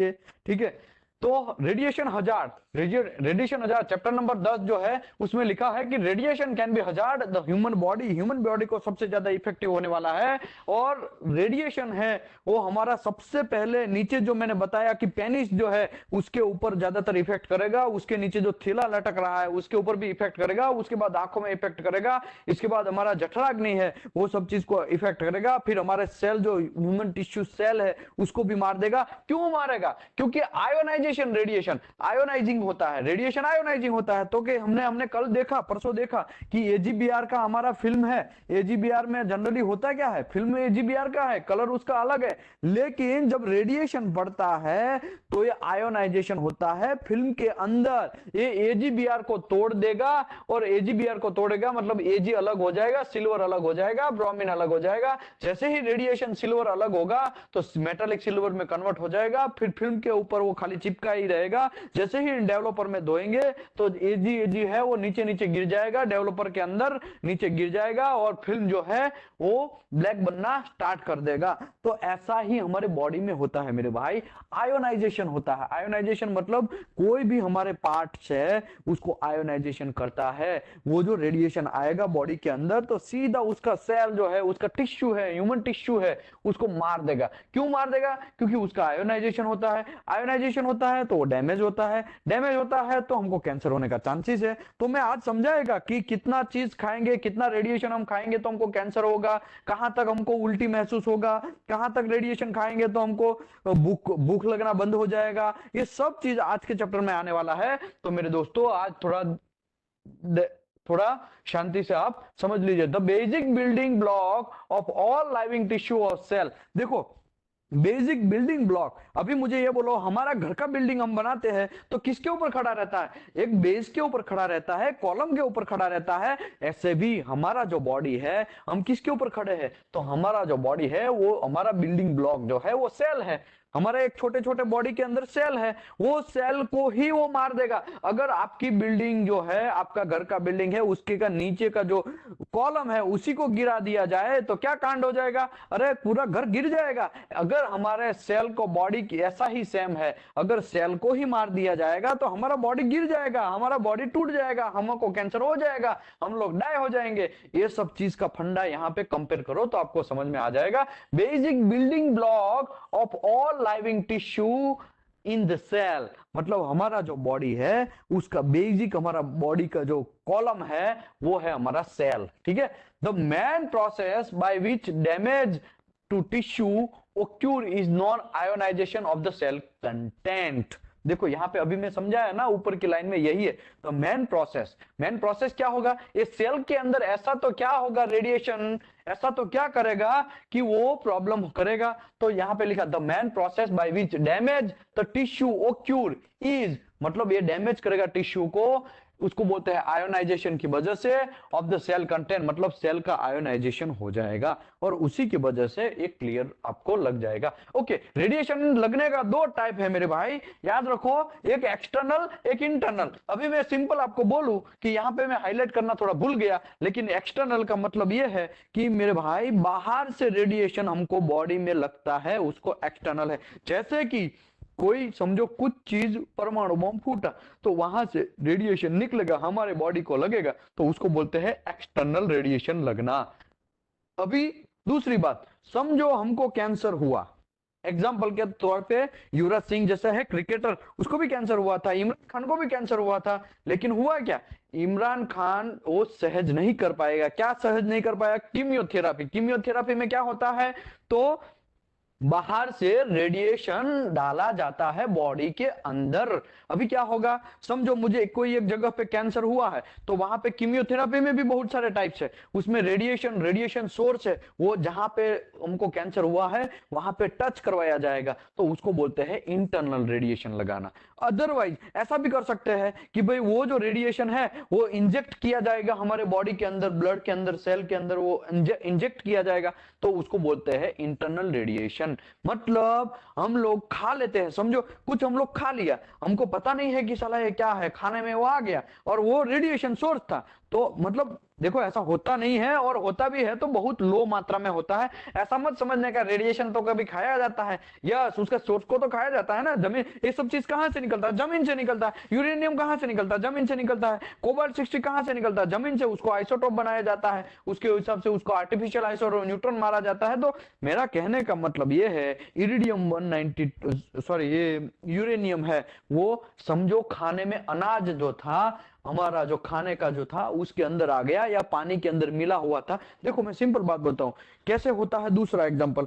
ठीक है। तो radiation hazard, radiation hazard chapter number 10 जो है उसमें लिखा है कि radiation can be hazard the human body को सबसे ज्यादा इफेक्टिव होने वाला है। और रेडिएशन है वो हमारा सबसे पहले नीचे जो मैंने बताया कि पेनिस जो है उसके ऊपर ज्यादातर इफेक्ट करेगा, उसके नीचे जो थैला लटक रहा है उसके ऊपर भी इफेक्ट करेगा, उसके बाद आंखों में इफेक्ट करेगा, इसके बाद हमारा जठराग्नि है वो सब चीज को इफेक्ट करेगा, फिर हमारे सेल जो ह्यूमन टिश्यू सेल है उसको भी मार देगा। क्यों मारेगा? क्योंकि आयोनाइजेशन रेडिएशन आयोनाइजिंग होता है, रेडिएशन आयोनाइजिंग होता है। तो कि हमने कल देखा, परसों देखा कि एजीबीआर का हमारा फिल्म है, एजीबीआर में जनरली होता क्या है, फिल्म में एजीबीआर का है, कलर उसका अलग है, लेकिन जब रेडिएशन बढ़ता है तो ये आयोनाइजेशन होता है फिल्म के अंदर, ये एजीबीआर को तोड़ देगा, और एजीबीआर को तोड़ेगा मतलब एजी अलग हो जाएगा, सिल्वर अलग हो जाएगा, ब्रोमीन अलग हो जाएगा। जैसे ही रेडिएशन सिल्वर अलग होगा तो मेटालिक सिल्वर में कन्वर्ट हो जाएगा, फिर फिल्म के ऊपर वो खाली चिपका ही रहेगा। जैसे ही डेवलपर में धोएंगे तो एजी एजी है वो नीचे नीचे गिर जाएगा, डेवलपर के अंदर नीचे गिर जाएगा, और फिल्म जो है वो ब्लैक बनना स्टार्ट कर देगा। तो ऐसा ही हमारे बॉडी में होता है मेरे भाई, आयोनाइजेशन होता है। आयोनाइजेशन मतलब कोई भी हमारे पार्ट्स है उसको आयोनाइजेशन करता है। वो जो रेडिएशन आएगा बॉडी के अंदर तो सीधा उसका सेल जो है, उसका टिश्यू है, ह्यूमन टिश्यू है, उसको मार देगा। क्यों मार देगा? क्योंकि उसका आयोनाइजेशन होता है। आयोनाइजेशन होता है तो वो डैमेज होता है, डैमेज होता है तो हमको कैंसर होने का चांसेस है। तो मैं आज समझाएगा कि कितना चीज खाएंगे, कितना रेडिएशन हम खाएंगे तो हमको कैंसर होगा, कहां तक हमको उल्टी महसूस होगा, कहां तक रेडिएशन खाएंगे तो हमको भूख भूख लगना बंद हो जाएगा। ये सब चीज आज के चैप्टर में आने वाला है। तो मेरे दोस्तों आज थोड़ा शांति से आप समझ लीजिए। The basic building block of all living tissue और सेल। देखो बेसिक बिल्डिंग ब्लॉक, अभी मुझे ये बोलो हमारा घर का बिल्डिंग हम बनाते हैं तो किसके ऊपर खड़ा रहता है? एक बेस के ऊपर खड़ा रहता है, कॉलम के ऊपर खड़ा रहता है। ऐसे भी हमारा जो बॉडी है हम किसके ऊपर खड़े हैं? तो हमारा जो बॉडी है वो हमारा बिल्डिंग ब्लॉक जो है वो सेल है। हमारे एक छोटे छोटे बॉडी के अंदर सेल है, वो सेल को ही वो मार देगा। अगर आपकी बिल्डिंग जो है, आपका घर का बिल्डिंग है, उसके का नीचे का जो कॉलम है उसी को गिरा दिया जाए तो क्या कांड हो जाएगा? अरे पूरा घर गिर जाएगा। अगर हमारे सेल को बॉडी की ऐसा ही सेम है, अगर सेल को ही मार दिया जाएगा तो हमारा बॉडी गिर जाएगा, हमारा बॉडी टूट जाएगा, हमको कैंसर हो जाएगा, हम लोग डाई हो जाएंगे। ये सब चीज का फंडा यहाँ पे कंपेयर करो तो आपको समझ में आ जाएगा। Basic building block of all living tissue in the cell, मतलब हमारा जो बॉडी है उसका बेसिक, हमारा बॉडी का जो कॉलम है वो है हमारा सेल। ठीक है। The main process by which damage to tissue occur is non ionization of the cell content। देखो यहां पे अभी मैं समझाया ना ऊपर की लाइन में यही है। तो मेन प्रोसेस क्या होगा? ये सेल के अंदर ऐसा तो क्या होगा, रेडिएशन ऐसा तो क्या करेगा कि वो प्रॉब्लम करेगा। तो यहां पे लिखा the main process by which damage the tissue occur is, मतलब ये डैमेज करेगा टिश्यू को, उसको बोलते हैं आयोनाइजेशन की वजह से ऑफ द सेल कंटेंट, मतलब सेल का आयोनाइजेशन हो जाएगा और उसी की वजह से एक क्लियर आपको लग जाएगा। ओके, रेडिएशन लगने का दो टाइप है मेरे भाई, याद रखो, एक एक्सटर्नल एक इंटरनल। अभी मैं सिंपल आपको बोलूं कि यहां पे मैं हाईलाइट करना थोड़ा भूल गया, लेकिन एक्सटर्नल का मतलब यह है कि मेरे भाई बाहर से रेडिएशन हमको बॉडी में लगता है उसको एक्सटर्नल है। जैसे कि कोई समझो कुछ चीज परमाणु बम फूटा तो वहां से रेडिएशन निकलेगा, हमारे बॉडी को लगेगा, तो उसको बोलते हैं एक्सटर्नल रेडिएशन लगना। अभी दूसरी बात, समझो हमको कैंसर हुआ, एग्जाम्पल के तौर पे युवराज सिंह जैसा है क्रिकेटर, उसको भी कैंसर हुआ था, इमरान खान को भी कैंसर हुआ था, लेकिन हुआ क्या? इमरान खान वो सहज नहीं कर पाएगा। क्या सहज नहीं कर पाया? कीमियोथेरापी। कीमियोथेरापी में क्या होता है? तो बाहर से रेडिएशन डाला जाता है बॉडी के अंदर। अभी क्या होगा, समझो मुझे कोई एक जगह पे कैंसर हुआ है तो वहां पे कीमियोथेरापी में भी बहुत सारे टाइप्स है, उसमें रेडिएशन सोर्स है, वो जहां पे हमको कैंसर हुआ है वहां पे टच करवाया जाएगा, तो उसको बोलते हैं इंटरनल रेडिएशन लगाना। अदरवाइज ऐसा भी कर सकते हैं कि भाई वो जो रेडिएशन है वो इंजेक्ट किया जाएगा हमारे बॉडी के अंदर, ब्लड के अंदर, सेल के अंदर, वो इंजेक्ट किया जाएगा, तो उसको बोलते हैं इंटरनल रेडिएशन। मतलब हम लोग खा लेते हैं, समझो कुछ हम लोग खा लिया, हमको पता नहीं है कि साला ये क्या है, खाने में वो आ गया और वो रेडिएशन सोर्स था, तो मतलब देखो ऐसा होता नहीं है, और होता भी है तो बहुत लो मात्रा में होता है। ऐसा मत समझने का रेडिएशन तो कभी खाया जाता है, यस उसका सोर्स को तो खाया जाता है ना, जमीन, ये सब चीज कहां से निकलता है, जमीन से निकलता है। यूरेनियम कहां से निकलता है, जमीन से निकलता है। कोबाल्ट 60 कहां से निकलता है, जमीन से। उसको आइसोटोप बनाया जाता है, उसके हिसाब से उसको आर्टिफिशियल आइसोटोप न्यूट्रॉन मारा जाता है। तो मेरा कहने का मतलब ये है, इरिडियम 190, सॉरी ये यूरेनियम है, वो समझो खाने में अनाज जो था हमारा, जो खाने का जो था उसके अंदर आ गया, या पानी के अंदर मिला हुआ था। देखो मैं सिंपल बात बताऊं कैसे होता है। दूसरा एग्जांपल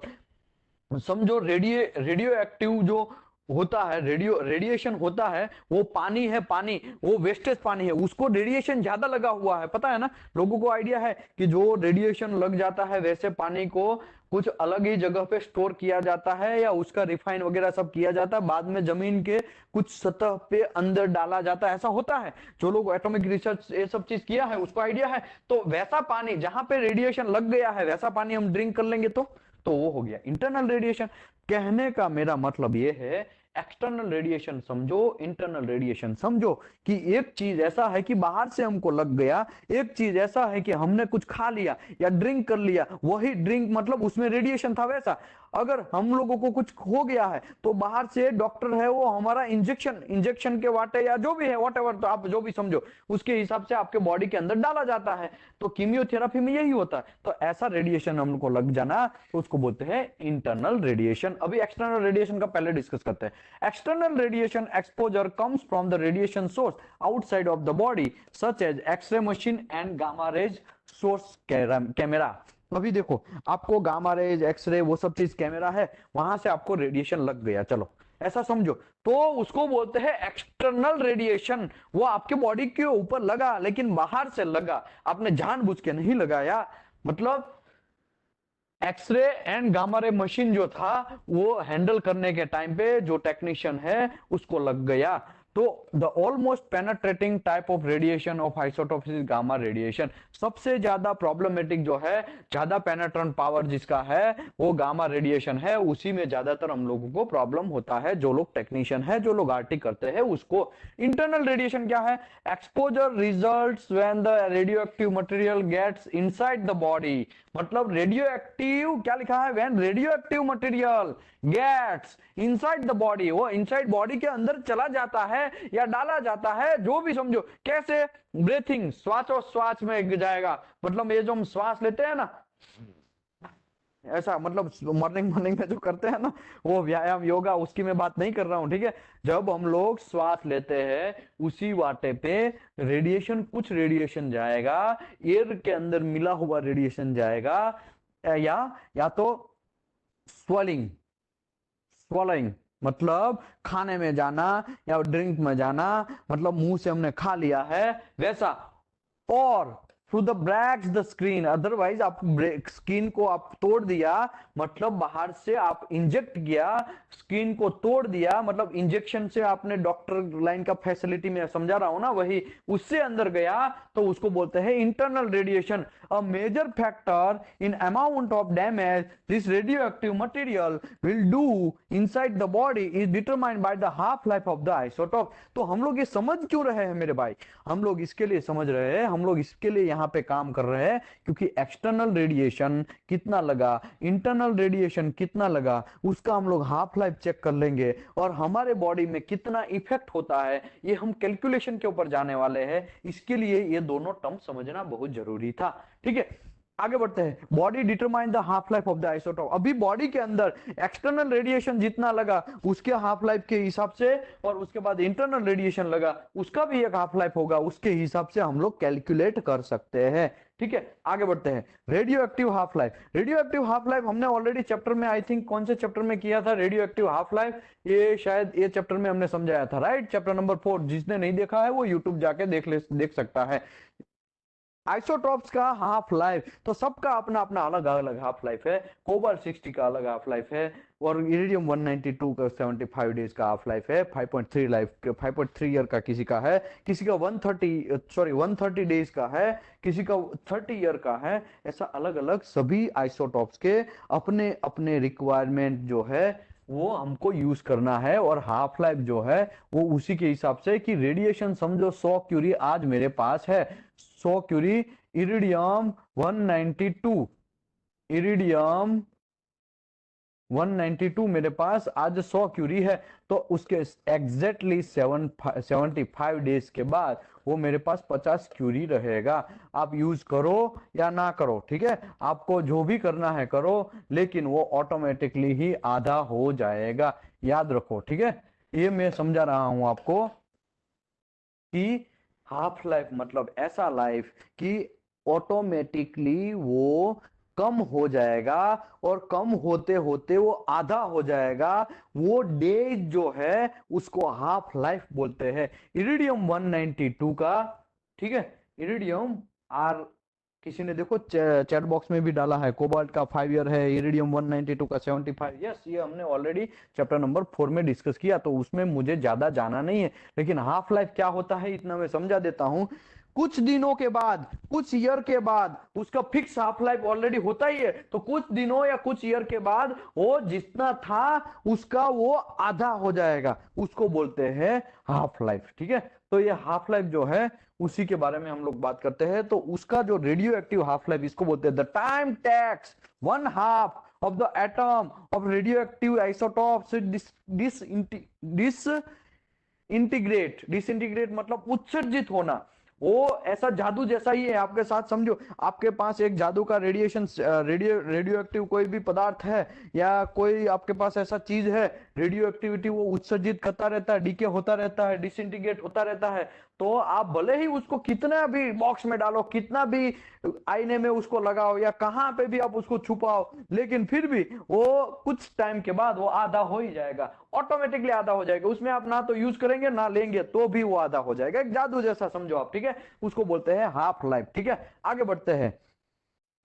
समझो, रेडियो एक्टिव जो होता है, रेडिएशन होता है, वो पानी है, पानी वो वेस्टेज पानी है, उसको रेडिएशन ज्यादा लगा हुआ है, पता है ना। लोगों को आइडिया है कि जो रेडिएशन लग जाता है वैसे पानी को कुछ अलग ही जगह पे स्टोर किया जाता है, या उसका रिफाइन वगैरह सब किया जाता है, बाद में जमीन के कुछ सतह पे अंदर डाला जाता है, ऐसा होता है। जो लोग एटॉमिक रिसर्च ये सब चीज किया है उसको आइडिया है। तो वैसा पानी जहां पे रेडिएशन लग गया है, वैसा पानी हम ड्रिंक कर लेंगे तो वो हो गया इंटरनल रेडिएशन। कहने का मेरा मतलब ये है, एक्सटर्नल रेडिएशन समझो, इंटरनल रेडिएशन समझो, कि एक चीज ऐसा है कि बाहर से हमको लग गया, एक चीज ऐसा है कि हमने कुछ खा लिया या ड्रिंक कर लिया, वही ड्रिंक मतलब उसमें रेडिएशन था वैसा। अगर हम लोगों को कुछ हो गया है तो बाहर से डॉक्टर है वो हमारा इंजेक्शन के वाटे या जो भी है व्हाटएवर, तो आप जो भी समझो उसके हिसाब से आपके बॉडी के अंदर डाला जाता है। तो कीमियोथेरेपी में यही होता है। तो ऐसा रेडिएशन हमको लग जाना तो उसको बोलते हैं इंटरनल रेडिएशन। अभी एक्सटर्नल रेडिएशन का पहले डिस्कस करते हैं। External radiation exposure comes from the radiation source outside of the body such as x ray machine and gamma rays source camera. अभी देखो आपको गामा रेज, एक्सरे, वो सब चीज कैमरा है, वहां से आपको रेडिएशन लग गया, चलो ऐसा समझो, तो उसको बोलते हैं एक्सटर्नल रेडिएशन। वो आपके बॉडी के ऊपर लगा लेकिन बाहर से लगा, आपने जानबूझ के नहीं लगाया। मतलब x ray and gamma ray machine जो था वो हैंडल करने के टाइम पे जो टेक्नीशियन है उसको लग गया। तो the almost penetrating type of radiation of isotopes is gamma radiation. सबसे ज्यादा प्रॉब्लमेटिक जो है, ज्यादा पेनेट्रेंट पावर जिसका है वो गामा रेडिएशन है, उसी में ज्यादातर हम लोगों को प्रॉब्लम होता है। जो लोग टेक्नीशियन है, जो लोग आरटी करते हैं उसको। इंटरनल रेडिएशन क्या है? Exposure results when the radio active material gets inside the body. मतलब रेडियो एक्टिव क्या लिखा है? When radio active material gets inside the body, वो इनसाइड बॉडी के अंदर चला जाता है या डाला जाता है, जो भी समझो। कैसे? ब्रीथिंग, श्वास में जाएगा। मतलब ये जो हम श्वास लेते हैं ना, ऐसा मतलब मॉर्निंग में जो करते हैं ना वो व्यायाम योगा, उसकी मैं बात नहीं कर रहा हूं, ठीक है। जब हम लोग श्वास लेते हैं उसी वाटे पे रेडिएशन, कुछ रेडिएशन जाएगा, एयर के अंदर मिला हुआ रेडिएशन जाएगा, या तो स्वेलिंग, swallowing मतलब खाने में जाना या ड्रिंक में जाना, मतलब मुंह से हमने खा लिया है वैसा। और through the breaks the screen, otherwise आप स्किन को आप तोड़ दिया, मतलब बाहर से आप इंजेक्ट किया, स्किन को तोड़ दिया, मतलब इंजेक्शन से आपने डॉक्टर लाइन का फैसिलिटी में समझा रहा हूं ना, वही उससे अंदर गया, तो उसको बोलते हैं internal radiation. A major factor in amount of damage this radioactive material will do inside the body is determined by the half life of the isotope. तो हम लोग ये समझ क्यों रहे हैं मेरे भाई? हम लोग इसके लिए समझ रहे हैं, हम लोग इसके लिए यहाँ पे काम कर रहे हैं, क्योंकि एक्सटर्नल रेडिएशन कितना लगा, इंटरनल रेडिएशन कितना लगा, उसका हम लोग हाफ लाइफ चेक कर लेंगे, और हमारे बॉडी में कितना इफेक्ट होता है ये हम कैलकुलेशन के ऊपर जाने वाले हैं। इसके लिए ये दोनों टर्म समझना बहुत जरूरी था, ठीक है। आगे बढ़ते हैं। Body determine the half life of the isotope. अभी बॉडी के अंदर एक्सटर्नल रेडिएशन जितना लगा उसके हाफ लाइफ के हिसाब से, और उसके बाद इंटरनल रेडिएशन लगा उसका भी एक हाफ लाइफ होगा, उसके हिसाब से हम लोग कैलकुलेट कर सकते हैं, ठीक है। आगे बढ़ते हैं। Radio active half life. Radio active half life हमने ऑलरेडी चैप्टर में, आई थिंक कौन से चैप्टर में किया था रेडियो एक्टिव हाफ लाइफ, ये शायद ये चैप्टर में हमने समझाया था, राइट? Chapter number 4। जिसने नहीं देखा है वो यूट्यूब जाके देख सकता है। आइसोटॉप्स का हाफ लाइफ, तो सबका अपना अपना अलग अलग हाफ लाइफ है। कोबाल्ट 60 का अलग हाफ लाइफ है, और इरिडियम 192 का 75 डेज का हाफ लाइफ है। 5.3 ईयर का किसी का है, किसी का 130 डेज का है, किसी का 30 ईयर का है। ऐसा अलग अलग सभी आइसोटॉप्स के अपने अपने रिक्वायरमेंट जो है वो हमको यूज करना है, और हाफ लाइफ जो है वो उसी के हिसाब से कि रेडिएशन समझो 100 क्यूरी आज मेरे पास है, 100 क्यूरी इरिडियम 192, इरिडियम 192 मेरे पास आज 100 क्यूरी है, तो उसके एग्जैक्टली 75 डेज के बाद वो मेरे पास 50 क्यूरी रहेगा। आप यूज करो या ना करो, ठीक है, आपको जो भी करना है करो, लेकिन वो ऑटोमेटिकली ही आधा हो जाएगा, याद रखो, ठीक है। ये मैं समझा रहा हूं आपको कि हाफ लाइफ मतलब ऐसा लाइफ कि ऑटोमेटिकली वो कम हो जाएगा, और कम होते होते वो आधा हो जाएगा। वो डेज जो है उसको हाफ लाइफ बोलते हैं। इरिडियम 192 का, ठीक है, इरिडियम आर, किसी ने देखो चैट बॉक्स में भी डाला है, कोबाल्ट का 5 ईयर है, इरिडियम 192 का 75। यस, ये हमने ऑलरेडी चैप्टर नंबर 4 में डिस्कस किया, तो उसमें मुझे ज्यादा जाना नहीं है, लेकिन हाफ लाइफ क्या होता है इतना मैं समझा देता हूं। कुछ दिनों के बाद, कुछ ईयर के बाद उसका फिक्स हाफ लाइफ ऑलरेडी होता ही है, तो कुछ दिनों या कुछ ईयर के बाद वो जितना था उसका वो आधा हो जाएगा, उसको बोलते हैं हाफ लाइफ, ठीक है। तो ये हाफ लाइफ जो है उसी के बारे में हम लोग बात करते हैं। तो उसका जो रेडियो एक्टिव हाफ लाइफ, इसको बोलते हैं the time takes 1/2 of the atom of radioactive isotopes disintegrate मतलब उत्सर्जित होना। वो ऐसा जादू जैसा ही है आपके साथ, समझो आपके पास एक जादू का रेडिएशन, रेडियो एक्टिव कोई भी पदार्थ है, या कोई आपके पास ऐसा चीज है, रेडियो एक्टिविटी वो उत्सर्जित करता रहता है, डीके होता रहता है, डिसइंटीग्रेट होता रहता है। तो आप भले ही उसको कितना भी बॉक्स में डालो, कितना भी आईने में उसको लगाओ, या कहां पे भी आप उसको छुपाओ, लेकिन फिर भी वो कुछ टाइम के बाद वो आधा हो ही जाएगा, ऑटोमेटिकली आधा हो जाएगा। उसमें आप ना तो यूज करेंगे ना लेंगे तो भी वो आधा हो जाएगा, एक जादू जैसा समझो आप, ठीक है। उसको बोलते हैं हाफ लाइफ, ठीक है। आगे बढ़ते हैं,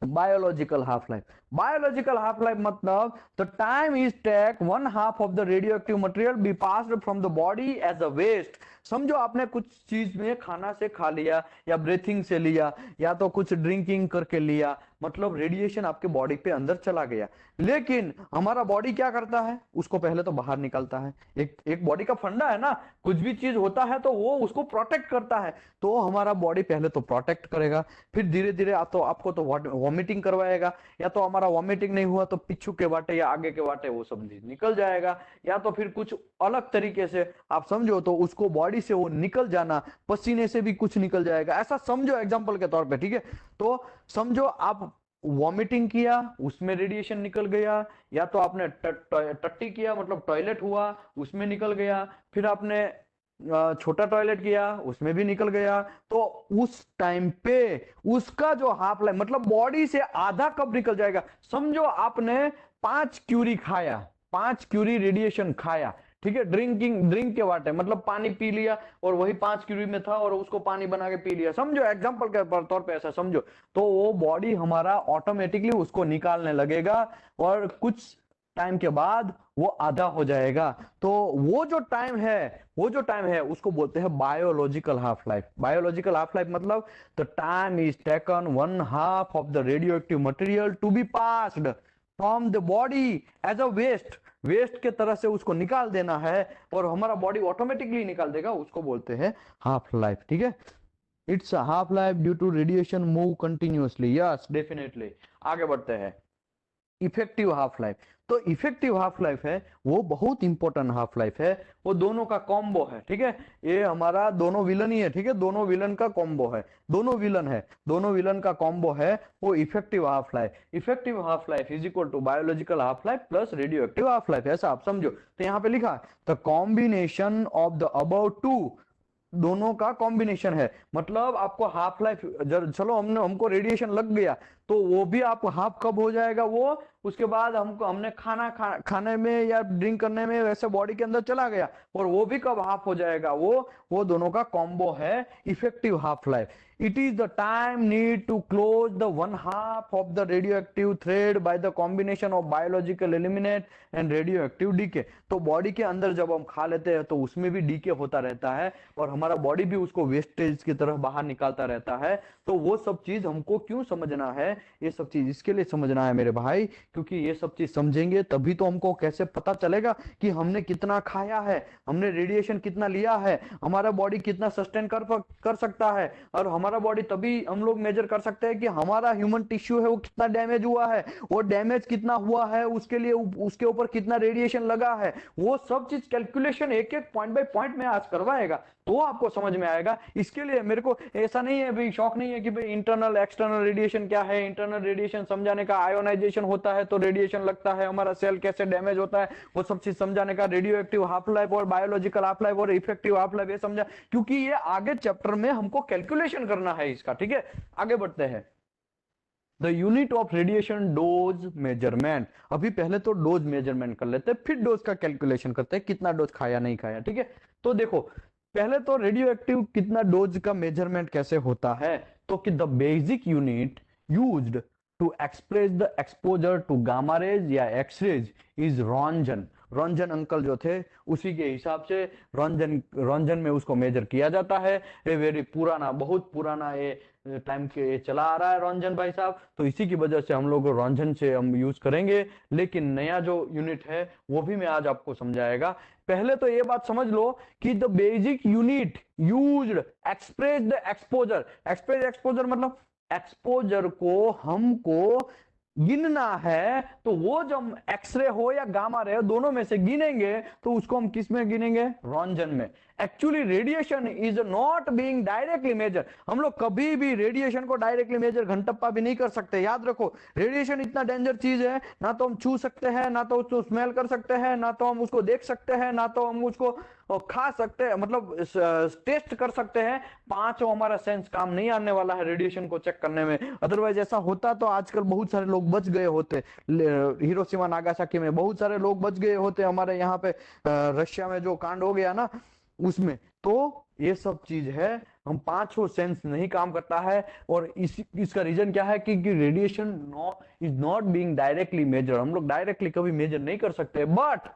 biological half life. Biological half life मतलब the time is take 1/2 of the radioactive material be passed from the body as a waste. समझो आपने कुछ चीज में खाना से खा लिया, या ब्रीथिंग से लिया, या तो कुछ ड्रिंकिंग करके लिया, मतलब रेडिएशन आपके बॉडी पे अंदर चला गया, लेकिन हमारा बॉडी क्या करता है, उसको पहले तो बाहर निकालता है। एक बॉडी का फंडा है ना, कुछ भी चीज होता है तो वो उसको प्रोटेक्ट करता है, तो हमारा बॉडी पहले तो प्रोटेक्ट करेगा, फिर धीरे धीरे आपको तो वॉमिटिंग करवाएगा, या तो हमारा वॉमिटिंग नहीं हुआ तो पिछू के वाटे या आगे के वाटे वो सब निकल जाएगा, या तो फिर कुछ अलग तरीके से आप समझो तो उसको बॉडी से वो निकल जाना, पसीने से भी कुछ निकल जाएगा, ऐसा समझो एग्जांपल के तौर पे, ठीक है। तो समझो आप वॉमिटिंग किया, उसमें रेडिएशन निकल गया, या तो आपने टट्टी किया मतलब टॉयलेट हुआ, उसमें निकल गया, फिर आपने छोटा टॉयलेट किया, उसमें भी निकल गया, तो उस टाइम पे उसका जो हाफ लाइफ मतलब बॉडी से आधा कब निकल जाएगा। समझो आपने 5 क्यूरी खाया, 5 क्यूरी रेडिएशन खाया, ठीक है, ड्रिंक के वाटे मतलब पानी पी लिया, और वही 5 क्यूरी में था और उसको पानी बना के पी लिया, समझो एग्जांपल के तौर पे ऐसा समझो, तो वो बॉडी हमारा ऑटोमेटिकली उसको निकालने लगेगा, और कुछ टाइम के बाद वो आधा हो जाएगा। तो वो जो टाइम है उसको बोलते हैं biological half life. Biological half life मतलब the time is taken 1/2 of the radioactive material to be passed from the body as a waste के तरह से उसको निकाल देना है, और हमारा बॉडी ऑटोमेटिकली निकाल देगा, उसको बोलते हैं हाफ लाइफ, ठीक है। It's half life due to radiation move continuously, yes definitely. आगे बढ़ते हैं, इफेक्टिव हाफ लाइफ। तो इफेक्टिव हाफ लाइफ है वो बहुत इंपॉर्टेंट हाफ लाइफ है, वो दोनों का कॉम्बो है, ठीक है। ये हमारा दोनों विलन ही है, ठीक है, दोनों विलन का कॉम्बो है, दोनों विलन का कॉम्बो है वो effective half life. Effective half life is equal to biological half life plus radio active half life, ऐसा आप समझो। तो यहाँ पे लिखा the combination of the above two, दोनों का कॉम्बिनेशन है, मतलब आपको हाफ लाइफ, चलो हमको रेडिएशन लग गया, तो वो भी आपको हाफ कब हो जाएगा, वो उसके बाद हमने खाने में या ड्रिंक करने में वैसे बॉडी के अंदर चला गया, और वो भी कब हाफ हो जाएगा, वो दोनों का कॉम्बो है effective half life. It is the time need to close the 1/2 of the radioactive thread by the combination of biological eliminate and radioactive decay. तो बॉडी के अंदर जब हम खा लेते हैं तो उसमें भी डीके होता रहता है, और हमारा बॉडी भी उसको वेस्टेज की तरह बाहर निकालता रहता है। तो वो सब चीज हमको क्यों समझना है ये सब चीज इसके लिए समझना है मेरे भाई, क्योंकि ये सब चीज समझेंगे तभी तो हमको कैसे पता चलेगा कि हमने कितना खाया है, हमने रेडिएशन कितना लिया है, हमारा बॉडी कितना सस्टेन कर सकता है, और हमारा बॉडी तभी हम लोग मेजर कर सकते हैं कि हमारा ह्यूमन टिश्यू है वो कितना डैमेज हुआ है, वो डैमेज कितना हुआ है, उसके लिए उसके ऊपर कितना रेडिएशन लगा है, वो सब चीज कैलकुलेशन एक एक पॉइंट बाय पॉइंट में आज करवाएगा, तो आपको समझ में आएगा। इसके लिए मेरे को ऐसा नहीं है भाई, शौक नहीं है कि भाई इंटरनल एक्सटर्नल रेडिएशन क्या है, इंटरनल रेडिएशन समझाने का, आयोनाइजेशन होता है तो रेडिएशन लगता है, हमारा सेल कैसे डैमेज होता है वो सब चीज समझाने का, रेडियो एक्टिव हाफ लाइफ और बायोलॉजिकल हाफ लाइफ और इफेक्टिव हाफ लाइफ ये समझा, क्योंकि ये आगे चैप्टर में हमको कैलकुलेशन करना है इसका। ठीक है, आगे बढ़ते हैं। The unit of radiation dose measurement. अभी पहले तो डोज मेजरमेंट कर लेते हैं, फिर डोज का कैलकुलेशन करते हैं, कितना डोज खाया नहीं खाया। ठीक है, तो देखो पहले तो रेडियो एक्टिव कितना डोज का मेजरमेंट कैसे होता है, तो कि the basic unit used to express the exposure to gamma rays या X rays is roentgen. Roentgen uncle जो थे उसी के हिसाब से रॉन्जन में उसको मेजर किया जाता है। ये वेरी पुराना, बहुत पुराना ये टाइम के चला आ रहा है रॉन्जन भाई साहब, तो इसी की वजह से हम लोग रॉन्जन से हम यूज करेंगे। लेकिन नया जो यूनिट है वो भी मैं आज आपको समझाएगा। पहले तो ये बात समझ लो कि the basic unit used express the exposure. Express exposure मतलब एक्सपोजर को हमको गिनना है, तो वो जब एक्सरे हो या गामा रे दोनों में से गिनेंगे तो उसको हम किस में गिनेंगे, रॉन्जन में। Actually radiation is not being directly measure. हम लोग कभी भी रेडिएशन को डायरेक्टली मेजर घंटप्पा भी नहीं कर सकते। याद रखो, रेडिएशन इतना डेंजर चीज है, ना तो हम छू सकते हैं, ना तो उसको स्मेल कर सकते हैं, ना तो हम उसको देख सकते हैं, ना तो हम उसको खा सकते हैं, मतलब टेस्ट कर सकते हैं। पांचों हमारा सेंस काम नहीं आने वाला है रेडिएशन को चेक करने में। अदरवाइज ऐसा होता तो आजकल बहुत सारे लोग बच गए होते, हिरोशिमा नागासाकी में बहुत सारे लोग बच गए होते, हमारे यहाँ पे रशिया में जो कांड हो गया ना उसमें। तो ये सब चीज है, हम पांचों सेंस नहीं काम करता है। और इसका रीजन क्या है कि radiation is not being directly measure. हम लोग डायरेक्टली कभी मेजर नहीं कर सकते। But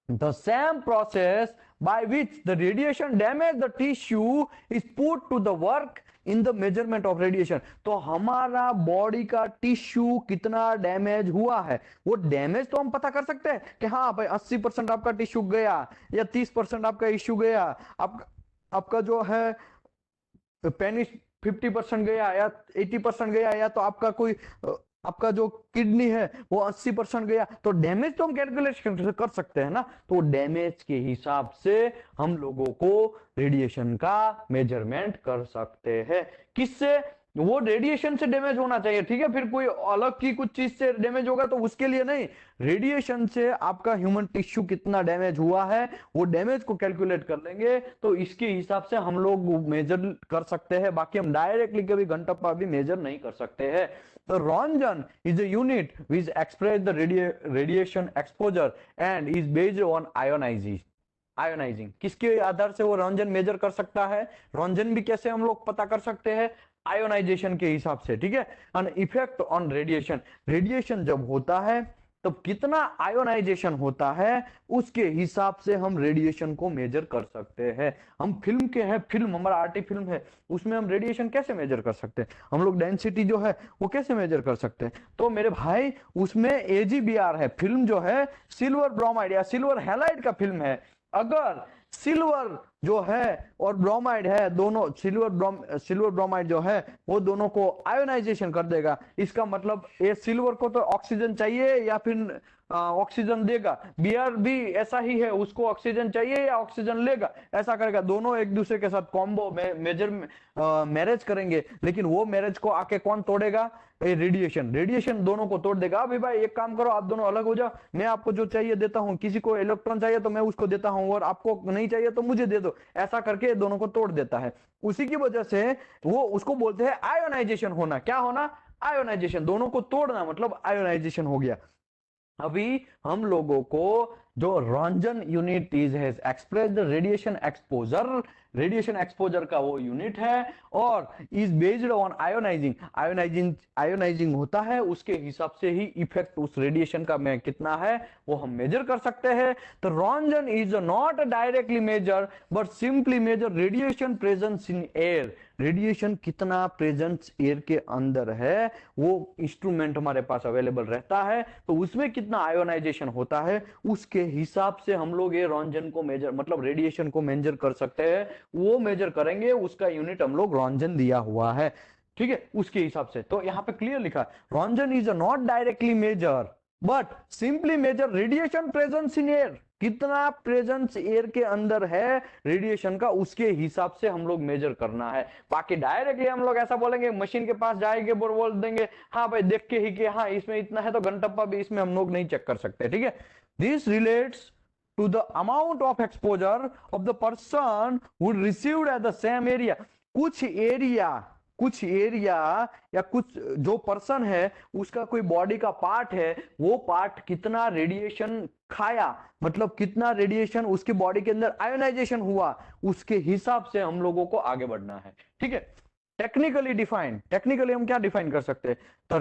the same process by which the radiation damage the tissue is put to the work in the measurement of radiation। तो हमारा बॉडी का टिश्यू कितना डैमेज हुआ है, वो डैमेज तो हम पता कर सकते हैं कि हाँ भाई 80% आपका टिश्यू गया या 30% आपका इश्यू गया, आपका जो है पेनिस 50% गया या 80% गया, या तो आपका कोई आपका जो किडनी है वो 80% गया, तो डैमेज तो हम कैलकुलेशन कर सकते हैं ना। तो डैमेज के हिसाब से हम लोगों को रेडिएशन का मेजरमेंट कर सकते हैं। किससे, वो रेडिएशन से डैमेज होना चाहिए। ठीक है, फिर कोई अलग की कुछ चीज से डैमेज होगा तो उसके लिए नहीं, रेडिएशन से आपका ह्यूमन टिश्यू कितना डैमेज हुआ है वो डैमेज को कैलकुलेट कर लेंगे, तो इसके हिसाब से हम लोग मेजर कर सकते हैं। बाकी हम डायरेक्टली कभी घंटप्पा भी मेजर नहीं कर सकते हैं। तो roentgen is a unit which express the radiation exposure and is based on ionising. किसके आधार से वो रॉन्जन मेजर कर सकता है, रॉन्जन भी कैसे हम लोग पता कर सकते हैं, आयोनाइजेशन के हिसाब से। ठीक है, an effect on radiation. Radiation जब होता है तब कितना आयोनाइजेशन होता है उसके हिसाब से हम रेडिएशन को मेजर कर सकते हैं। हम फिल्म के हैं, फिल्म हमारा आर्टी फिल्म है, उसमें हम रेडिएशन कैसे मेजर कर सकते हैं, हम लोग डेंसिटी जो है वो कैसे मेजर कर सकते हैं। तो मेरे भाई उसमें AGBR है, फिल्म जो है सिल्वर ब्रोमाइड या सिल्वर हैलाइड का फिल्म है। अगर सिल्वर जो है और ब्रोमाइड है, दोनों सिल्वर ब्रोमाइड जो है वो दोनों को आयोनाइजेशन कर देगा। इसका मतलब ये सिल्वर को तो ऑक्सीजन चाहिए या फिर ऑक्सीजन देगा, बियर भी ऐसा ही है, उसको ऑक्सीजन चाहिए या ऑक्सीजन लेगा, ऐसा करेगा। दोनों एक दूसरे के साथ कॉम्बो में मैरिज करेंगे, लेकिन वो मैरिज को आके कौन तोड़ेगा, रेडिएशन दोनों को तोड़ देगा। अभी भाई एक काम करो, आप दोनों अलग हो जाओ, मैं आपको जो चाहिए देता हूं, किसी को इलेक्ट्रॉन चाहिए तो मैं उसको देता हूं और आपको नहीं चाहिए तो मुझे दे दो, ऐसा करके दोनों को तोड़ देता है। उसी की वजह से वो उसको बोलते हैं आयोनाइजेशन होना। क्या होना, आयोनाइजेशन, दोनों को तोड़ना मतलब आयोनाइजेशन हो गया। अभी हम लोगों को जो roentgen unit is has express the radiation exposure का वो यूनिट है और इज बेस्ड ऑन आयोनाइजिंग होता है, उसके हिसाब से ही इफेक्ट उस रेडिएशन का में कितना है वो हम मेजर कर सकते हैं। तो roentgen is not directly measure but simply measure radiation presence in air. Radiation कितना प्रेजेंस एयर के अंदर है, वो इंस्ट्रूमेंट हमारे पास अवेलेबल रहता है, तो उसमें कितना आयोनाइजेशन होता है, उसके हिसाब से हम लोग ये रॉन्जन को मेजर, मतलब रेडिएशन को मेजर कर सकते हैं। वो मेजर करेंगे, उसका यूनिट हम लोग रॉन्जन दिया हुआ है, ठीक है, उसके हिसाब से। तो यहाँ पे क्लियर लिखा है, roentgen is not directly measure but simply measure radiation presence in air, कितना प्रेजेंस एयर के अंदर है रेडिएशन का, उसके हिसाब से हम लोग मेजर करना है। बाकी डायरेक्टली हम लोग ऐसा बोलेंगे, मशीन के पास जाएंगे, बोल देंगे हाँ भाई देख के ही कि हाँ इसमें इतना है, तो घंटप्पा भी इसमें हम लोग नहीं चेक कर सकते, ठीक है। This relates to the amount of exposure of the person who received at the same area। कुछ एरिया या कुछ जो पर्सन है उसका कोई बॉडी का पार्ट है, वो पार्ट कितना रेडिएशन खाया, मतलब कितना रेडिएशन उसके बॉडी के अंदर आयोनाइजेशन हुआ, उसके हिसाब से हम लोगों को आगे बढ़ना है, ठीक है। टेक्निकली डिफाइन, टेक्निकली हम क्या डिफाइन कर सकते हैं, तो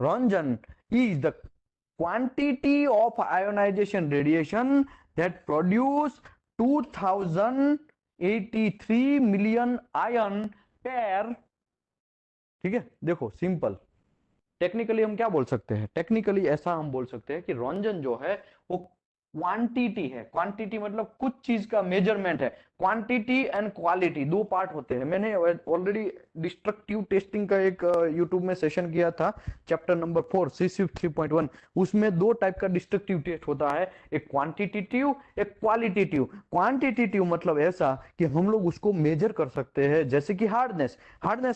रॉन्जन is the quantity of ionization radiation that produce 2083 million ion pair, ठीक है। देखो सिंपल, टेक्निकली हम क्या बोल सकते हैं, टेक्निकली ऐसा हम बोल सकते हैं कि रॉन्जन जो है वो क्वांटिटी है। क्वांटिटी मतलब कुछ चीज का मेजरमेंट है। क्वांटिटी एंड क्वालिटी दो पार्ट होते हैं। मैंने ऑलरेडी डिस्ट्रक्टिव टेस्टिंग का एक यूट्यूब में सेशन किया था, चैप्टर नंबर 4 CCF 3.1। उसमें दो टाइप का डिस्ट्रक्टिव टेस्ट होता है, एक क्वांटिटेटिव, एक क्वालिटेटिव। क्वांटिटेटिव मतलब ऐसा कि हम लोग उसको मेजर कर सकते हैं, जैसे कि हार्डनेस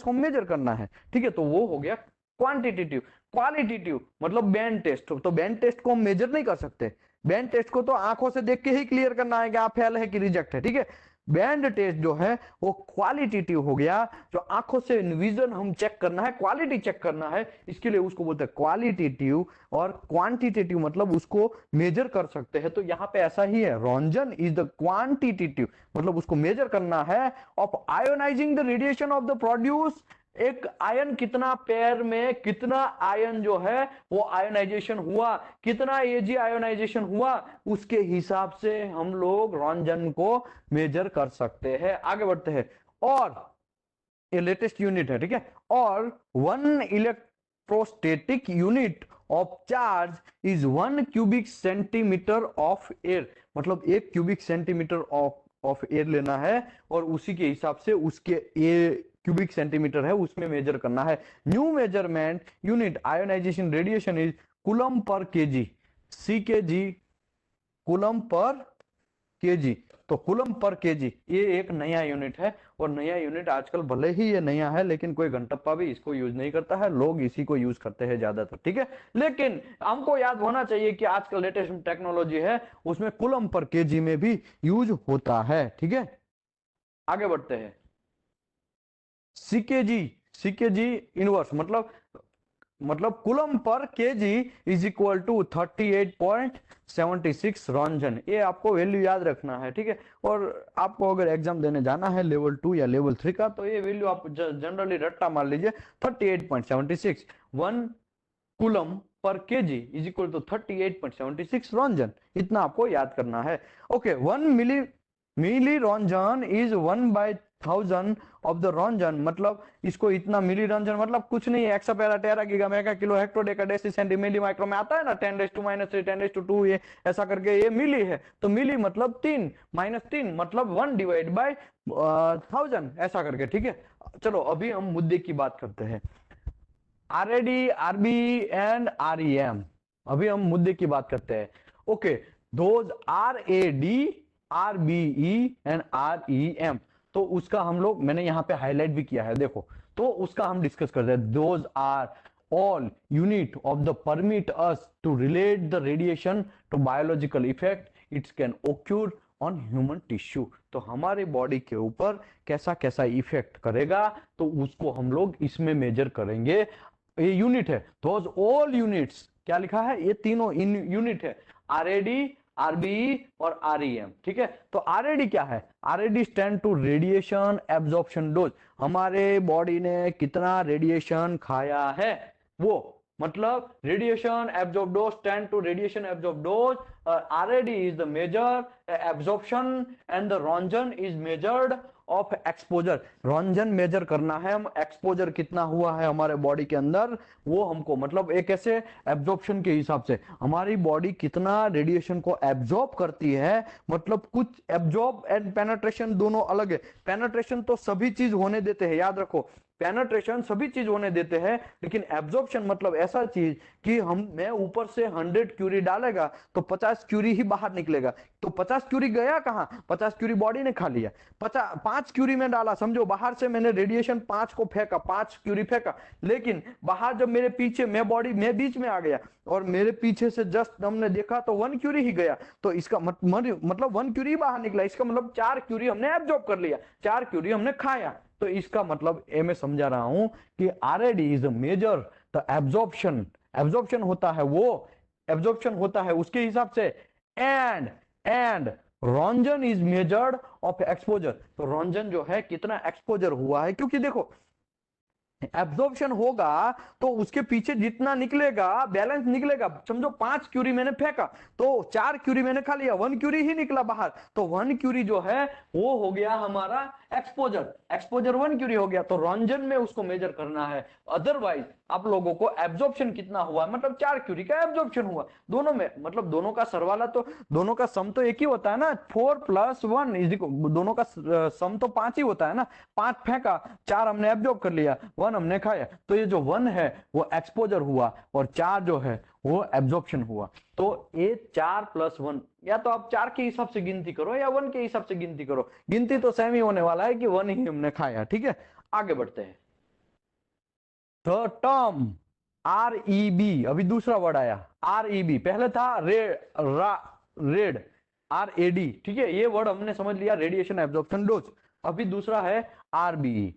को मेजर करना है, ठीक है, तो वो हो गया क्वांटिटेटिव। क्वालिटेटिव मतलब बैंड टेस्ट, तो बैंड टेस्ट को हम मेजर नहीं कर सकते। बैंड टेस्ट को तो आंखों से देख के ही क्लियर करना है कि आप फेल है कि रिजेक्ट है, ठीक है। बैंड टेस्ट जो है वो क्वालिटेटिव हो गया, जो आंखों से विजन हम चेक करना है, क्वालिटी चेक करना है, इसके लिए उसको बोलते हैं क्वालिटेटिव। और क्वांटिटेटिव मतलब उसको मेजर कर सकते हैं। तो यहाँ पे ऐसा ही है, रॉन्जन इज द क्वांटिटेटिव, मतलब उसको मेजर करना है of ionising the radiation of the produce. एक आयन कितना पेयर में कितना आयन जो है वो आयोनाइजेशन हुआ, कितना एजी आयोनाइजेशन हुआ, उसके हिसाब से हम लोग रॉन्जन को मेजर कर सकते हैं। आगे बढ़ते हैं, और ये लेटेस्ट यूनिट है, ठीक है। और 1 electrostatic unit of charge is 1 cubic centimetre of air, मतलब 1 क्यूबिक सेंटीमीटर ऑफ एयर लेना है और उसी के हिसाब से उसके क्यूबिक सेंटीमीटर है उसमें मेजर करना है। New measurement unit ionisation radiation is coulomb पर केजी, CKG कूलम पर केजी। तो कूलम पर केजी ये एक नया यूनिट है, और नया यूनिट आजकल भले ही ये नया है लेकिन कोई घंटप्पा भी इसको यूज नहीं करता है, लोग इसी को यूज करते हैं ज्यादातर, ठीक है। लेकिन हमको याद होना चाहिए कि आजकल लेटेस्ट टेक्नोलॉजी है उसमें कूलम पर केजी में भी यूज होता है, ठीक है। आगे बढ़ते हैं, सीकेजी इनवर्स मतलब कूलम पर KG is equal to 38.76 roentgen. ये आपको वैल्यू याद रखना है, ठीक है। और आपको अगर एग्जाम देने जाना है लेवल 2 या लेवल 3 का, तो ये वैल्यू आप जनरली रट्टा मार लीजिए, 38.76। 1 कूलम पर KG is equal to 38.76 roentgen, इतना आपको याद करना है। Okay, 1 milli roentgen is 1/1000 of the roentgen, मतलब इसको इतना मिली रॉन्जन मतलब कुछ नहीं है, exa peta tera giga mega kilo hecto deca deci centi milli micro में आता है ना, 10⁻³ 10⁻², ये ऐसा करके ये मिली है, तो मिली मतलब 3 -3 मतलब 1/1000 ऐसा करके, ठीक है। चलो अभी हम मुद्दे की बात करते हैं, RAD, RB एंड REM। अभी हम मुद्दे की बात करते हैं। Okay, those RAD, RBE and REM, तो उसका हम लोग, मैंने यहाँ पे हाईलाइट भी किया है, देखो, तो उसका हम डिस्कस करते हैं। Those are all unit of the permit us to relate the radiation to biological effect it's can occur on human tissue. तो हमारे बॉडी के ऊपर कैसा कैसा इफेक्ट करेगा, तो उसको हम लोग इसमें मेजर करेंगे। ये यूनिट है, दोज ऑल यूनिट्स, क्या लिखा है, ये तीनों यूनिट है, RAD, RBE और REM, ठीक है। तो RAD क्या है, RAD stand to radiation absorption dose, हमारे बॉडी ने कितना रेडिएशन खाया है, वो मतलब radiation absorb dose stand to radiation absorb dose. RAD is the measure absorption and the Röntgen is measured of exposure, roentgen measure करना है, हम एक्सपोजर कितना हुआ है हमारे बॉडी के अंदर वो हमको, मतलब एक ऐसे एब्जॉर्प्शन के हिसाब से हमारी बॉडी कितना रेडिएशन को एब्जॉर्ब करती है, मतलब कुछ एब्जॉर्ब एंड पेनेट्रेशन दोनों अलग है। पेनेट्रेशन तो सभी चीज होने देते हैं, याद रखो पेनेट्रेशन सभी चीज होने देते हैं, लेकिन एब्जॉर्प्शन मतलब ऐसा चीज कि मैं ऊपर से 100 क्यूरी डालेगा तो 50 क्यूरी ही बाहर निकलेगा, तो 50 क्यूरी गया कहां, 50 क्यूरी बॉडी ने खा लिया, 5 क्यूरी में डाला, समझो बाहर से मैंने रेडिएशन 5 को फेंका, 5 क्यूरी फेंका, लेकिन बाहर जब मेरे पीछे मैं बॉडी में बीच में आ गया और मेरे पीछे से जस्ट हमने देखा तो 1 क्यूरी ही गया, तो इसका मतलब 1 क्यूरी बाहर निकला, इसका मतलब 4 क्यूरी हमने एब्जॉर्ब कर लिया, 4 क्यूरी हमने खाया। तो इसका मतलब ये मैं समझा रहा हूं कि RAD is measure the absorption, absorption होता है उसके हिसाब से, and Ranjan is measured of exposure, तो रंजन जो है कितना एक्सपोजर हुआ है, क्योंकि देखो एब्जॉर्प्शन होगा तो उसके पीछे जितना निकलेगा बैलेंस निकलेगा, समझो 5 क्यूरी मैंने फेंका तो 4 क्यूरी मैंने खा लिया, 1 क्यूरी ही निकला बाहर, तो 1 क्यूरी जो है वो हो गया हमारा एक्सपोजर, 1 क्यूरी हो गया, तो रंजन में उसको मेजर करना है। अदरवाइज आप लोगों को एब्जॉर्प्शन कितना हुआ, मतलब 4 क्यूरी का एब्जॉर्प्शन हुआ, दोनों में मतलब दोनों का सरवाला तो दोनों का सम तो एक ही होता है ना, 4 + 1 इज इक्वल, दोनों का सम तो 5 ही होता है ना, 5 फेंका 4 हमने एब्जॉर्ब कर लिया, 1 हमने खाया, तो ये जो 1 है वो एक्सपोजर हुआ और 4 जो है वो एब्जॉर्प्शन हुआ। तो ये 4 + 1, या तो आप 4 के हिसाब से गिनती करो या 1 के हिसाब से गिनती करो, गिनती तो सेम ही होने वाला है कि 1 ही हमने खाया, ठीक है। आगे बढ़ते हैं, द टर्म REB, अभी दूसरा वर्ड आया REB, पहले था रेड RAD, ठीक है, ये वर्ड हमने समझ लिया रेडिएशन एब्जॉर्प्शन डोज। अभी दूसरा है RBE,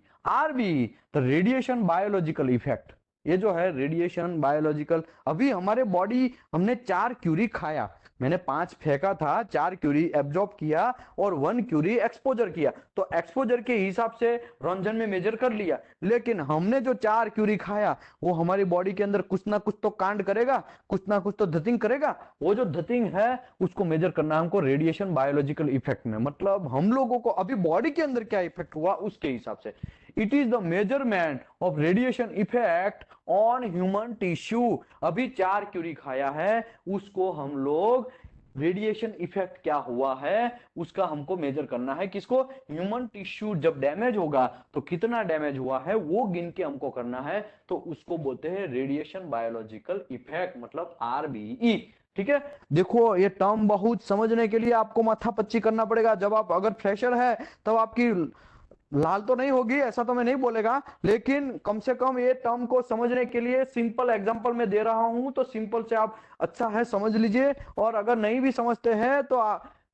the radiation biological effect, ये जो है रेडिएशन बायोलॉजिकल, अभी हमारे बॉडी हमने 4 क्यूरी खाया, मैंने 5 फेंका था, 4 क्यूरी एब्जॉर्ब किया और 1 क्यूरी एक्सपोजर किया, तो एक्सपोजर के हिसाब से रंजन में मेजर कर लिया, लेकिन हमने जो 4 क्यूरी खाया वो हमारी बॉडी के अंदर कुछ ना कुछ तो कांड करेगा, कुछ ना कुछ तो धतिंग करेगा, वो जो धतिंग है उसको मेजर करना है हमको रेडिएशन बायोलॉजिकल इफेक्ट में, मतलब हम लोगों को अभी बॉडी के अंदर क्या इफेक्ट हुआ उसके हिसाब से। It is the measurement of radiation effect on human tissue, अभी 4 क्यूरी खाया है, उसको हम लोग रेडिएशन इफेक्ट क्या हुआ है उसका हमको मेजर करना है, किसको, ह्यूमन टिश्यू जब डैमेज होगा तो कितना डैमेज हुआ है वो गिन के हमको करना है, तो उसको बोलते हैं रेडिएशन बायोलॉजिकल इफेक्ट, मतलब RBE, ठीक है। देखो ये टर्म बहुत समझने के लिए आपको माथा पच्ची करना पड़ेगा, जब आप अगर फ्रेशर है तब आपकी लाल तो नहीं होगी, ऐसा तो मैं नहीं बोलेगा, लेकिन कम से कम ये टर्म को समझने के लिए सिंपल एग्जांपल में दे रहा हूं, तो सिंपल से आप अच्छा है समझ लीजिए, और अगर नहीं भी समझते हैं तो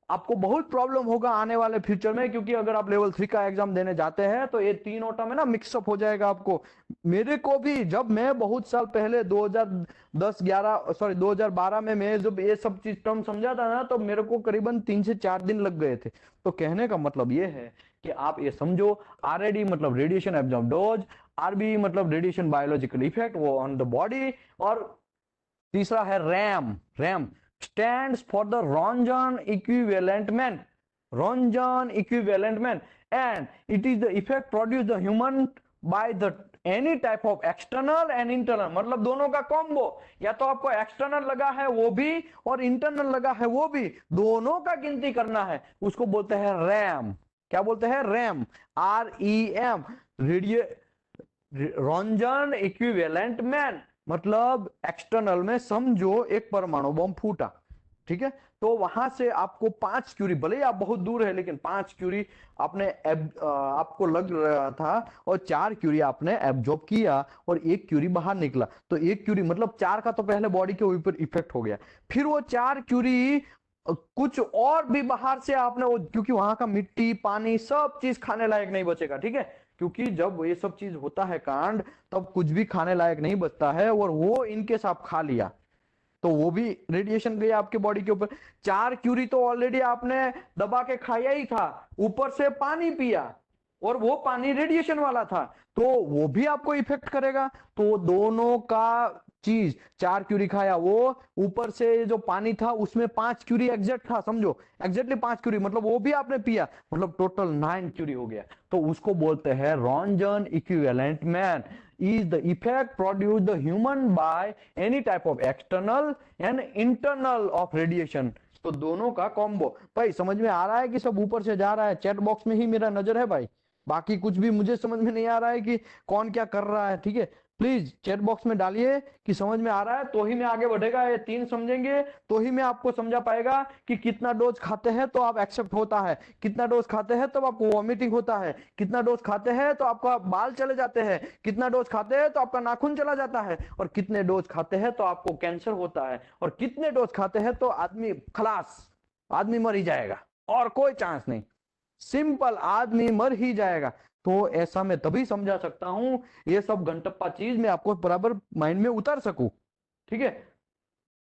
आपको बहुत प्रॉब्लम होगा आने वाले फ्यूचर में, क्योंकि अगर आप लेवल 3 का एग्जाम देने जाते हैं तो ये तीनों टर्म है ना मिक्सअप हो जाएगा आपको। मेरे को भी जब मैं बहुत साल पहले 2012 में मैं जब ये सब चीज टर्म समझा था ना, तो मेरे को करीबन 3 से 4 दिन लग गए थे। तो कहने का मतलब ये है कि आप ये समझो, RAD मतलब रेडिएशन एब्जॉर्ब डोज, RBE मतलब रेडिएशन बायोलॉजिकल इफेक्ट वो ऑन द बॉडी, और तीसरा है RAM stands for the Röntgen equivalent man, and it is the effect produced the human by the any type of external and internal, मतलब दोनों का combo, या तो आपको एक्सटर्नल लगा है वो भी और इंटरनल लगा है वो भी, दोनों का गिनती करना है, उसको बोलते हैं रैम। क्या बोलते हैं, RAM, REM, Ranjan equivalent man, मतलब एक्सटर्नल में समझो एक परमाणु बम फूटा, ठीक है, तो वहां से आपको 5 क्यूरी, भले ही आप बहुत दूर है लेकिन 5 क्यूरी आपने आपको लग रहा था और 4 क्यूरी आपने एब्जॉर्ब किया और 1 क्यूरी बाहर निकला, तो 1 क्यूरी मतलब 4 का तो पहले बॉडी के ऊपर इफेक्ट हो गया, फिर वो 4 क्यूरी कुछ और भी बाहर से आपने वो, क्योंकि वहां का मिट्टी पानी सब चीज खाने लायक नहीं बचेगा, ठीक है, क्योंकि जब ये सब चीज होता है कांड तब कुछ भी खाने लायक नहीं बचता है, और वो इनके साथ खा लिया तो वो भी रेडिएशन गया आपके बॉडी के ऊपर। 4 क्यूरी तो ऑलरेडी आपने दबा के खाया ही था, ऊपर से पानी पिया और वो पानी रेडिएशन वाला था, तो वो भी आपको इफेक्ट करेगा, तो दोनों का चीज 4 क्यूरी खाया, वो ऊपर से जो पानी था उसमें 5 क्यूरी एग्जैक्ट था, समझो एग्जैक्टली 5 क्यूरी, मतलब वो भी आपने पिया, मतलब टोटल 9 क्यूरी हो गया। तो उसको बोलते हैं roentgen equivalent man is the effect produced the human by any type of external and internal of radiation। तो दोनों का कॉम्बो। भाई समझ में आ रहा है कि सब ऊपर से जा रहा है? चैट बॉक्स में ही मेरा नजर है भाई, बाकी कुछ भी मुझे समझ में नहीं आ रहा है कि कौन क्या कर रहा है, ठीक है? प्लीज चैट बॉक्स में डालिए कि समझ में आ रहा है, तो ही मैं आगे बढ़ेगा। ये 3 समझेंगे तो ही मैं आपको समझा पाएगा कि कितना डोज खाते हैं तो आप एक्सेप्ट होता है, कितना डोज खाते हैं तो आपको वॉमिटिंग होता है, कितना डोज खाते हैं तो आपका बाल चले जाते हैं, कितना डोज खाते हैं तो आपका नाखून चला जाता है, और कितने डोज खाते हैं तो आपको कैंसर होता है, और कितने डोज खाते हैं तो आदमी खलास, आदमी मर ही जाएगा, और कोई चांस नहीं, सिंपल, आदमी मर ही जाएगा। तो ऐसा मैं तभी समझा सकता हूं, ये सब घंटप्पा चीज मैं आपको बराबर माइंड में उतार सकूं, ठीक है?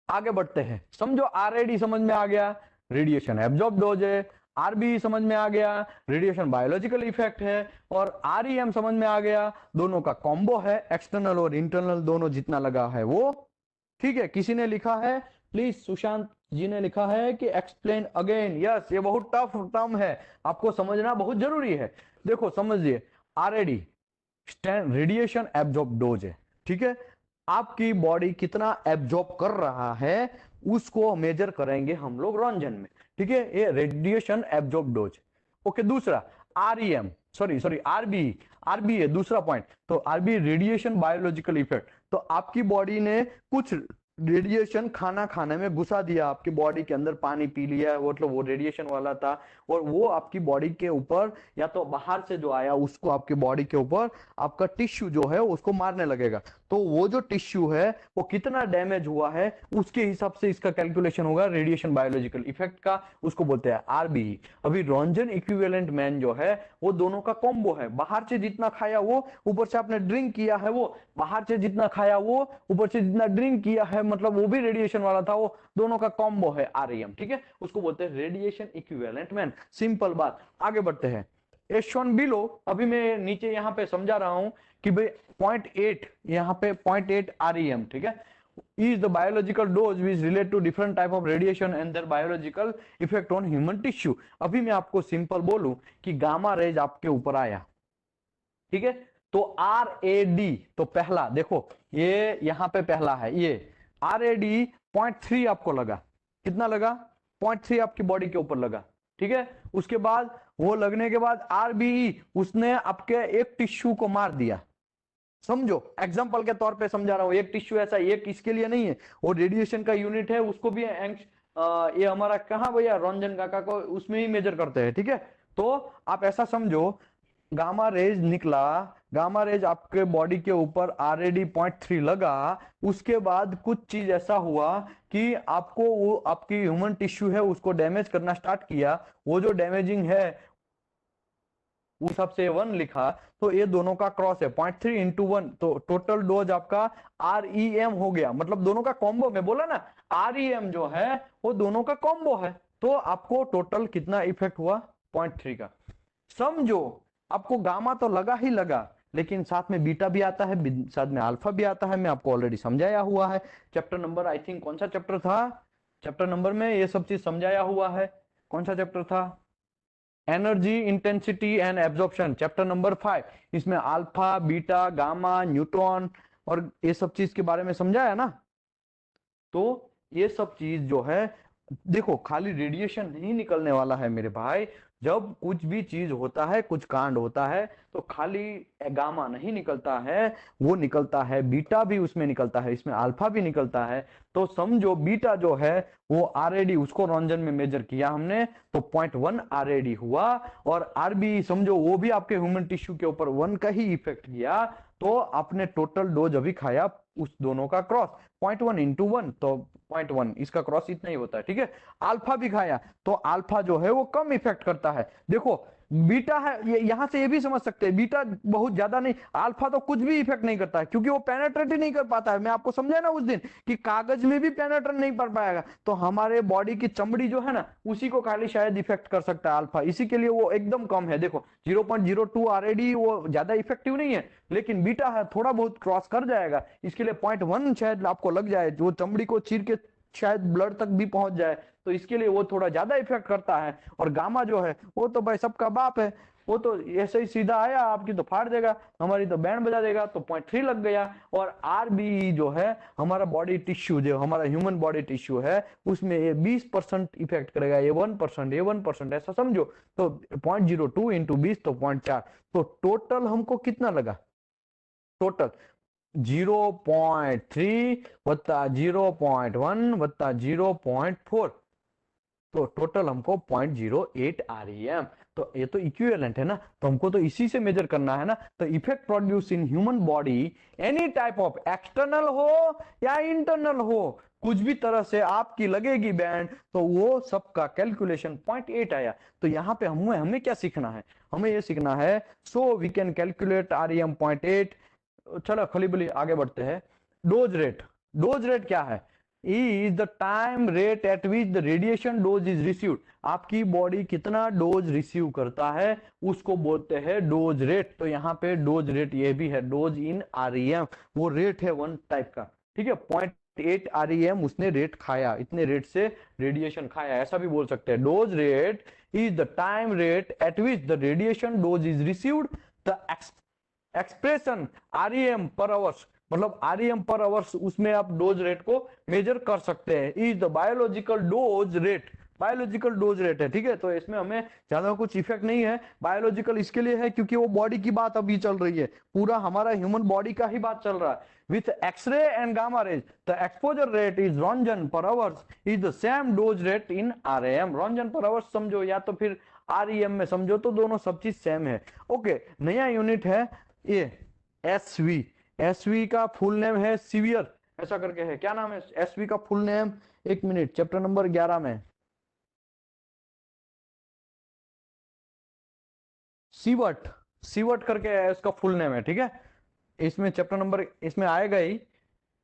आगे बढ़ते हैं। समझो आरएडी समझ में आ गया, रेडिएशन एब्जॉर्ब डोज है। आरबी समझ में आ गया, रेडिएशन बायोलॉजिकल इफेक्ट है। और आरईएम समझ में आ गया, दोनों का कॉम्बो है, एक्सटर्नल और इंटरनल दोनों जितना लगा है वो, ठीक है? किसी ने लिखा है, प्लीज सुशांत जी ने लिखा है कि एक्सप्लेन अगेन। यस, ये बहुत टफ टर्म है, आपको समझना बहुत जरूरी है। देखो समझिए, आरएडी रेडिएशन एब्जॉर्ब डोज है, ठीक है? आपकी बॉडी कितना एब्जॉर्ब कर रहा है उसको मेजर करेंगे हम लोग रॉन्जन में, ठीक है? ये रेडिएशन एब्जॉर्ब डोज। ओके, दूसरा आरईएम, सॉरी आरबी, आरबी है दूसरा पॉइंट। तो आरबी रेडिएशन बायोलॉजिकल इफेक्ट, तो आपकी बॉडी ने कुछ रेडिएशन खाना खाने में घुसा दिया, आपकी बॉडी के अंदर पानी पी लिया, मतलब वो रेडिएशन वाला था, और वो आपकी बॉडी के ऊपर या तो बाहर से जो आया उसको आपकी बॉडी के ऊपर आपका टिश्यू जो है उसको मारने लगेगा। तो वो जो टिश्यू है वो कितना डैमेज हुआ है उसके हिसाब से इसका कैलकुलेशन होगा रेडिएशन बायोलॉजिकल इफेक्ट का, उसको बोलते हैं आरबी। अभी रॉन्जन इक्विवेलेंट मैन जो है वो दोनों का कॉम्बो है, बाहर से जितना खाया वो, ऊपर से आपने ड्रिंक किया है वो, बाहर से जितना खाया वो, ऊपर से जितना ड्रिंक किया है, मतलब वो भी रेडिएशन वाला था, वो दोनों का कॉम्बो है आरईएम, ठीक है? उसको बोलते हैं रेडिएशन इक्विवेलेंट मैन। सिंपल बात। आगे बढ़ते हैं, एश1 बिलो, अभी मैं नीचे यहाँ पे समझा रहा हूं कि भाई 0.8, यहाँ पे 0.8 आरईएम, ठीक है, is the biological dose which relate to different type of radiation and their biological effect on human tissue। अभी मैं आपको सिंपल बोलूं कि गामा रेज आपके ऊपर आया, ठीक है? तो आर ए डी, तो पहला देखो ये यहाँ पे पहला है, ये आर ए डी 0.3 आपको लगा, कितना लगा? 0.3 आपकी बॉडी के ऊपर लगा, ठीक है? उसके बाद वो लगने के बाद आरबीई, उसने आपके एक टिश्यू को मार दिया, समझो एग्जांपल के तौर पे समझा रहा हूं, एक टिश्यू ऐसा, एक इसके लिए नहीं है, और रेडिएशन का यूनिट है, उसको भी ये हमारा कहाँ भैया, रंजन काका को उसमें ही मेजर करते हैं, ठीक है? तो आप ऐसा समझो, गामा रेज निकला, गामा रेज आपके बॉडी के ऊपर आरएडी 0.3 लगा, उसके बाद कुछ चीज ऐसा हुआ कि आपको वो आपकी ह्यूमन टिश्यू है उसको डैमेज करना स्टार्ट किया, वो जो डैमेजिंग है उस हिसाब से 1 लिखा, तो ये दोनों का क्रॉस है 0.3 इंटू 1, तो टोटल डोज आपका आरईएम हो गया, मतलब दोनों का कॉम्बो, में बोला ना आरईएम जो है वो दोनों का कॉम्बो है, तो आपको टोटल कितना इफेक्ट हुआ? 0.3 का। समझो आपको गामा तो लगा ही लगा, लेकिन साथ में बीटा भी आता है, साथ में अल्फा भी आता है, मैं आपको ऑलरेडी समझाया हुआ है। चैप्टर नंबर आई थिंक कौन सा चैप्टर था, चैप्टर नंबर में ये सब चीज समझाया हुआ है, कौन सा चैप्टर था? Energy intensity and absorption, chapter number 5। इसमें अल्फा, बीटा, गामा, न्यूट्रॉन और ये सब चीज के बारे में समझाया ना। तो ये सब चीज जो है, देखो खाली रेडिएशन नहीं निकलने वाला है मेरे भाई, जब कुछ भी चीज होता है, कुछ कांड होता है, तो खाली गामा नहीं निकलता है, वो निकलता है बीटा भी, उसमें निकलता है, इसमें अल्फा भी निकलता है। तो समझो बीटा जो है वो आरएडी, उसको रंजन में मेजर किया हमने, तो 0.1 आरएडी हुआ, और आरबी समझो वो भी आपके ह्यूमन टिश्यू के ऊपर 1 का ही इफेक्ट किया, तो आपने टोटल डोज अभी खाया उस दोनों का क्रॉस 0.1 इंटू 1, तो 0.1, इसका क्रॉस इतना ही होता है, ठीक है? अल्फा भी खाया, तो अल्फा जो है वो कम इफेक्ट करता है। देखो बीटा है, ये यहां से ये भी समझ सकते हैं बीटा बहुत ज्यादा नहीं, अल्फा तो कुछ भी इफेक्ट नहीं करता है क्योंकि वो पेनेट्रेट ही नहीं कर पाता है। मैं आपको समझाया ना उस दिन कि कागज में भी पेनेट्रेट नहीं कर पाएगा, तो हमारे बॉडी की चमड़ी जो है ना उसी को खाली शायद इफेक्ट कर सकता है अल्फा, इसी के लिए वो एकदम कम है। देखो 0.02 ऑलरेडी वो ज्यादा इफेक्टिव नहीं है, लेकिन बीटा है थोड़ा बहुत क्रॉस कर जाएगा, इसके लिए 0.1 शायद आपको लग जाए, जो चमड़ी को चीर के शायद ब्लड तक भी पहुंच जाए, तो इसके लिए वो थोड़ा ज्यादा इफेक्ट करता है। और गामा जो है वो तो भाई सबका बाप है, वो तो ऐसे ही सीधा आया आपकी तो फाड़ देगा, हमारी तो बैंड बजा देगा, तो 0.3 लग गया। और आरबी जो है हमारा बॉडी टिश्यू, जो हमारा ह्यूमन बॉडी टिश्यू है उसमें ये 20% इफेक्ट करेगा, ये 1%, ये 1% ऐसा समझो। तो 0.02 इंटू 20 तो 0.4, तो टोटल हमको कितना लगा, टोटल 0.3 वत्ता 0.1 वत्ता 0.4, तो टोटल हमको 0.08 REM। तो ये तो इक्विवेलेंट है ना, तो हमको तो इसी से मेजर करना है ना। तो effect produce in human body any type of external हो या इंटरनल हो, कुछ भी तरह से आपकी लगेगी बैंड, तो वो सबका कैलकुलेशन 0.8 आया। तो यहाँ पे हमें क्या सीखना है, हमें ये सीखना है so we can calculate REM 0.8। चलो खलीबली आगे बढ़ते हैं। डोज रेट, डोज रेट क्या है, is the time rate at which the radiation dose is received, आपकी बॉडी कितना डोज रिसीव करता है उसको बोलते हैं डोज रेट। तो यहाँ पे डोज रेट ये भी है, डोज इन REM, वो रेट है वन टाइप का, ठीक है। 0.8 REM उसने रेट खाया, इतने रेट से रेडिएशन खाया, ऐसा भी बोल सकते हैं। Dose rate is the time rate at which the radiation dose is received, the expression REM पर आवर्स, मतलब REM पर आवर्स, उसमें आप डोज रेट को मेजर कर सकते हैं। Is the biological dose rate, biological dose rate है, ठीक है। तो इसमें हमें ज्यादा कुछ इफेक्ट नहीं है, बायोलॉजिकल इसके लिए है क्योंकि वो बॉडी की बात अभी चल रही है, पूरा हमारा ह्यूमन बॉडी का ही बात चल रहा है। With x-ray and gamma rays the exposure rate is roentgen per hours is the same dose rate in REM। Roentgen per hours समझो या तो फिर REM में समझो, तो दोनों सब चीज सेम है। ओके, नया यूनिट है ये SV, SV का फुल नेम है सीवियर, ऐसा करके है, क्या नाम है SV का फुल नेम, एक मिनट, चैप्टर नंबर 11 में सीवर्ट, सीवर्ट करके है इसका फुल नेम है, ठीक है। इसमें चैप्टर नंबर इसमें आएगा ही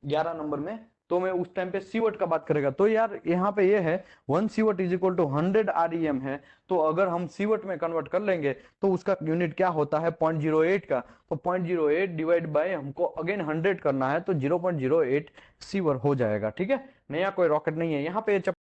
11 नंबर में, तो मैं उस टाइम पे सीवर्ट का बात करेगा। तो यार यहाँ पे ये है 1 sievert is equal to 100 REM है, तो अगर हम सीवर्ट में कन्वर्ट कर लेंगे तो उसका यूनिट क्या होता है 0.08 का, तो 0.08 डिवाइड बाय हमको अगेन 100 करना है, तो 0.08 सीवर हो जाएगा, ठीक है। नया कोई रॉकेट नहीं है यहाँ पे।